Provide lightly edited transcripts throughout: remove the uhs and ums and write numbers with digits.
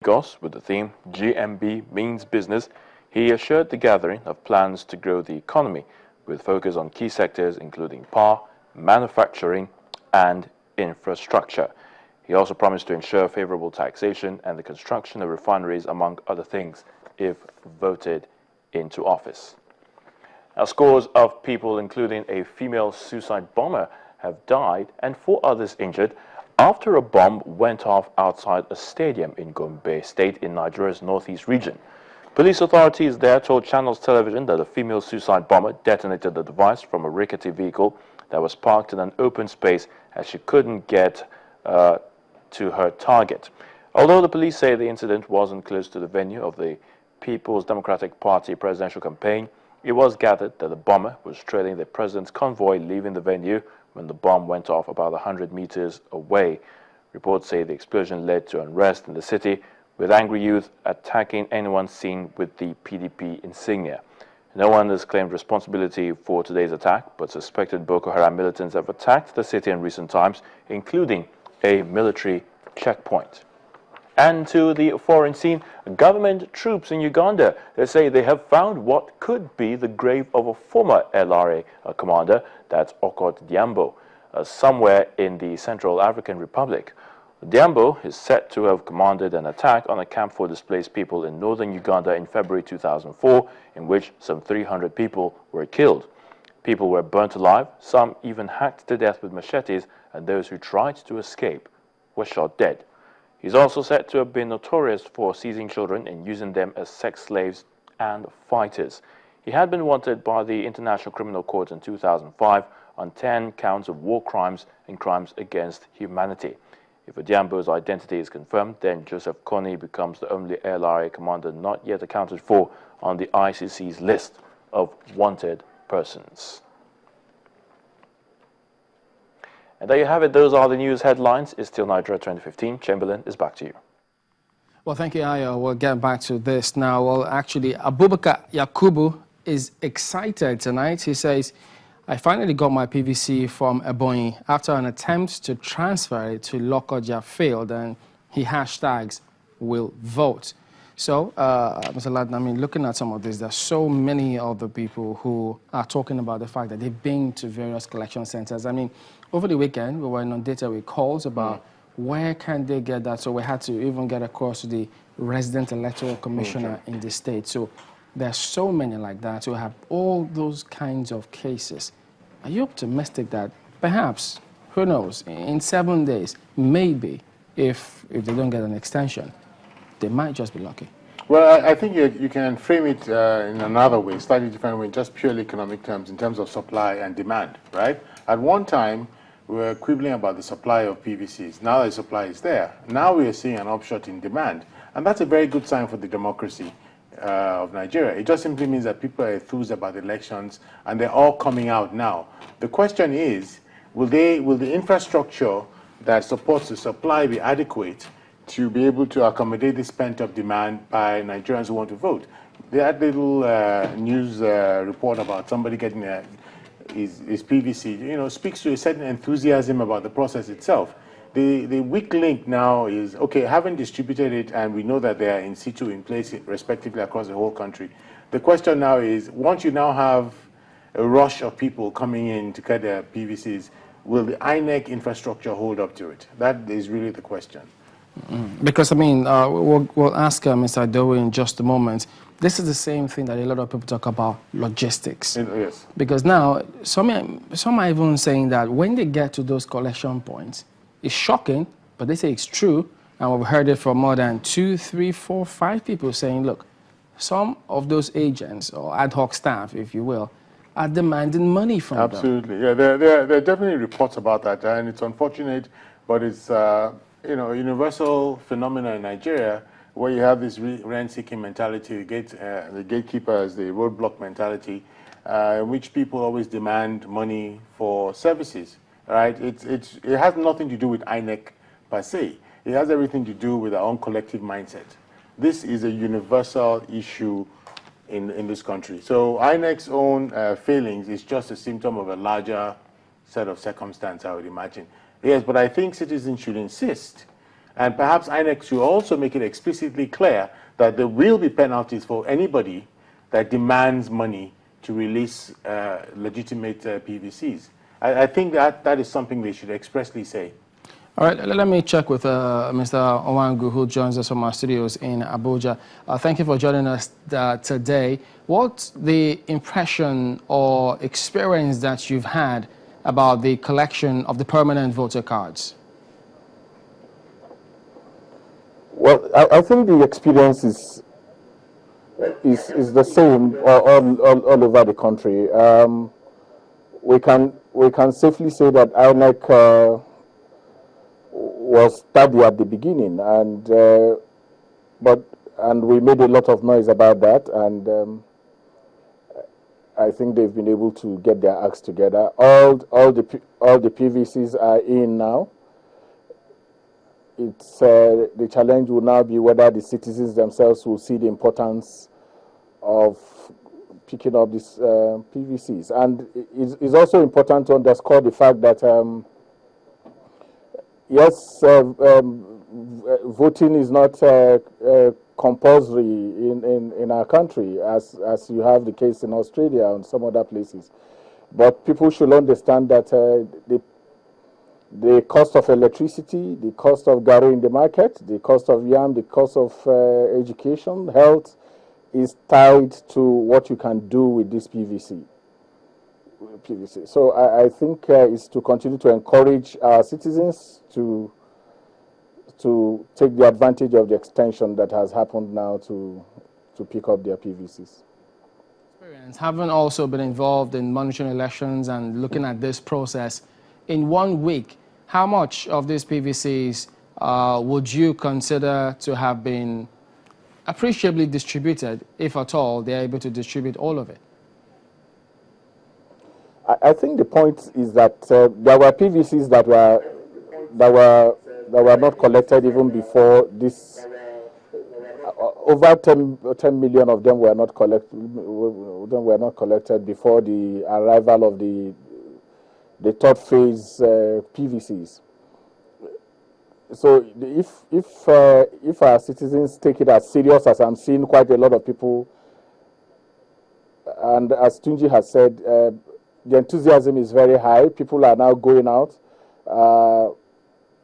Lagos with the theme GMB means business, he assured the gathering of plans to grow the economy with focus on key sectors including power, manufacturing and infrastructure. He also promised to ensure favorable taxation and the construction of refineries, among other things, if voted into office. Now, scores of people, including a female suicide bomber, have died and 4 others injured after a bomb went off outside a stadium in Gombe State in Nigeria's northeast region. Police authorities there told Channels Television that a female suicide bomber detonated the device from a rickety vehicle that was parked in an open space as she couldn't get to her target. Although the police say the incident wasn't close to the venue of the People's Democratic Party presidential campaign, it was gathered that the bomber was trailing the president's convoy leaving the venue when the bomb went off about 100 meters away. Reports say the explosion led to unrest in the city, with angry youth attacking anyone seen with the PDP insignia. No one has claimed responsibility for today's attack, but suspected Boko Haram militants have attacked the city in recent times, including a military checkpoint. And to the foreign scene, government troops in Uganda, they say they have found what could be the grave of a former LRA commander, that's Okot Diambo, somewhere in the Central African Republic. Diambo is said to have commanded an attack on a camp for displaced people in northern Uganda in February 2004, in which some 300 people were killed. People were burnt alive, some even hacked to death with machetes, and those who tried to escape were shot dead. He's also said to have been notorious for seizing children and using them as sex slaves and fighters. He had been wanted by the International Criminal Court in 2005 on 10 counts of war crimes and crimes against humanity. If Odiambo's identity is confirmed, then Joseph Kony becomes the only LRA commander not yet accounted for on the ICC's list of wanted persons. And there you have it. Those are the news headlines. It's still Nigeria 2015. Chamberlain, is back to you. Well, thank you, Ayo. We'll get back to this now. Well, actually, Abubakar Yakubu is excited tonight. He says, I finally got my PVC from Ebonyi after an attempt to transfer it to Lokoja failed, and he hashtags will vote. So, Mr. Ladin, I mean, looking at some of this, there's so many other people who are talking about the fact that they've been to various collection centers. I mean, over the weekend, we were inundated with calls about where can they get that. So we had to even get across to the resident electoral commissioner in the state. So there's so many like that who have all those kinds of cases. Are you optimistic that perhaps, who knows, in 7 days, maybe, if they don't get an extension, they might just be lucky? Well, I think you can frame it in another way, slightly different way, just purely economic terms, in terms of supply and demand, right? At one time, we were quibbling about the supply of PVCs. Now the supply is there. Now we are seeing an upshot in demand. And that's a very good sign for the democracy of Nigeria. It just simply means that people are enthused about elections and they're all coming out now. The question is, will the infrastructure that supports the supply be adequate to be able to accommodate this pent-up demand by Nigerians who want to vote? They had a little news report about somebody getting his PVC, you know, speaks to a certain enthusiasm about the process itself. The weak link now is, okay, having distributed it, and we know that they are in situ in place respectively across the whole country. The question now is, once you now have a rush of people coming in to get their PVCs, will the INEC infrastructure hold up to it? That is really the question. Because, I mean, we'll ask Mr. Adowe in just a moment. This is the same thing that a lot of people talk about, logistics. Yes. Because now, some are even saying that when they get to those collection points, it's shocking, but they say it's true. And we've heard it from more than 2, 3, 4, 5 people saying, look, some of those agents, or ad hoc staff, if you will, are demanding money from them. Absolutely. Yeah, there are definitely reports about that, and it's unfortunate, but it's you know, a universal phenomenon in Nigeria where you have this rent-seeking mentality, the gatekeepers, the roadblock mentality, in which people always demand money for services, right? It has nothing to do with INEC per se. It has everything to do with our own collective mindset. This is a universal issue in this country. So INEC's own failings is just a symptom of a larger set of circumstances, I would imagine. Yes, but I think citizens should insist And perhaps INEC should also make it explicitly clear that there will be penalties for anybody that demands money to release legitimate PVCs. I think that is something they should expressly say. All right, let me check with Mr. Owangu, who joins us from our studios in Abuja. Thank you for joining us today. What's the impression or experience that you've had about the collection of the permanent voter cards? Well, I think the experience is the same all over the country. We can safely say that INEC was tardy at the beginning, and we made a lot of noise about that, and I think they've been able to get their acts together. All the PVCs are in now. It's the challenge will now be whether the citizens themselves will see the importance of picking up these PVCs. And it's also important to underscore the fact that yes, voting is not compulsory in our country, as you have the case in Australia and some other places. But people should understand that the cost of electricity, the cost of gari in the market, the cost of yam, the cost of education, health, is tied to what you can do with this PVC. So I think it's to continue to encourage our citizens to take the advantage of the extension that has happened now to pick up their PVCs. Having also been involved in monitoring elections and looking at this process, in 1 week, how much of these PVCs would you consider to have been appreciably distributed, if at all they're able to distribute all of it? I think the point is that there were PVCs that were not collected even before this. Over 10 million of them were not collected before the arrival of the third phase PVCs. So if our citizens take it as serious as I'm seeing quite a lot of people, and as Tunji has said, the enthusiasm is very high. People are now going out.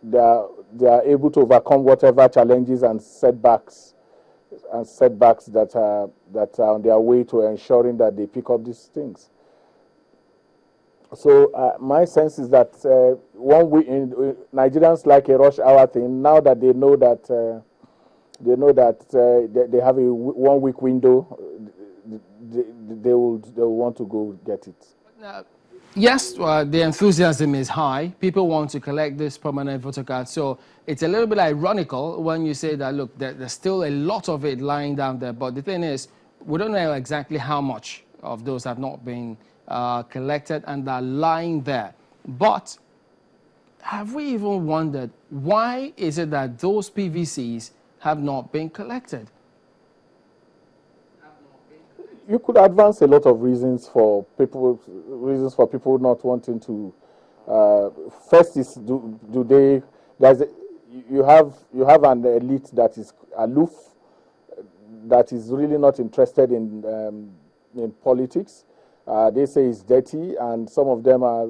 They are able to overcome whatever challenges and setbacks that are on their way to ensuring that they pick up these things. So my sense is that Nigerians like a rush hour thing. Now that they know that they have a 1 week window, they will want to go get it. Yes, the enthusiasm is high. People want to collect this permanent voter card. So it's a little bit ironical when you say that, look, there's still a lot of it lying down there. But the thing is, we don't know exactly how much of those have not been collected and are lying there. But have we even wondered, why is it that those PVCs have not been collected? You could advance a lot of reasons for people not wanting to. First is you have an elite that is aloof, that is really not interested in politics. They say it's dirty, and some of them are